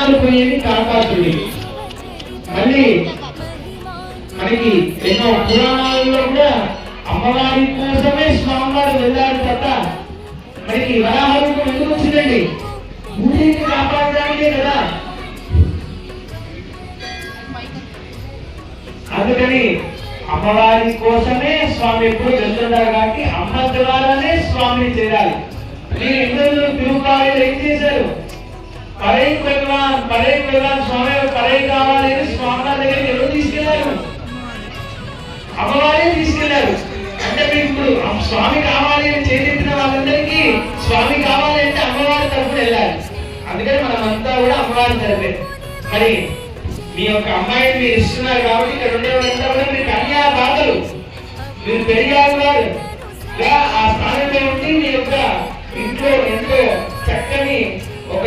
ప్రాణాలు పోయేది కాపాడుతుంది. మళ్ళీ మనకి ఎన్నో పురాణాలలో కూడా అమ్మవారి కోసమే స్వామివారు వెళ్ళారు తప్ప మనకి వరాహ రూపం ఎందుకు వచ్చిందండి? భూమిని కాపాడడానికే కదా. అందుకని అమ్మవారి కోసమే స్వామి ఎప్పుడు వెళ్తున్నారు కాబట్టి అమ్మ ద్వారానే స్వామిని చేరాలి. మీరు ఇందులో తిరుపాయలు ఏం చేశారు? పరై కొల్వాన్ స్వామి పరై కావాలి అని స్వామి దగ్గరికి ఎవరు తీసుకెళ్లారు? అమ్మవారే తీసుకెళ్లారు. అంటే మీకు ఇప్పుడు స్వామి కావాలి అని చేతిన వాళ్ళందరికీ స్వామి కావాలి అంటే అమ్మవారి తరఫున వెళ్ళాలి. అందుకని మనమంతా కూడా అమ్మవారి తరఫే. మరి మీ యొక్క అమ్మాయిని మీరు ఇస్తున్నారు కాబట్టి ఇక్కడ ఉండేవాళ్ళంతా కూడా మీరు కన్యాదాతలు, మీరు పెరిగారు వారు ఆ స్థానంలో ఉండి మీ యొక్క ఇంట్లో ఎంతో చక్కని ఒక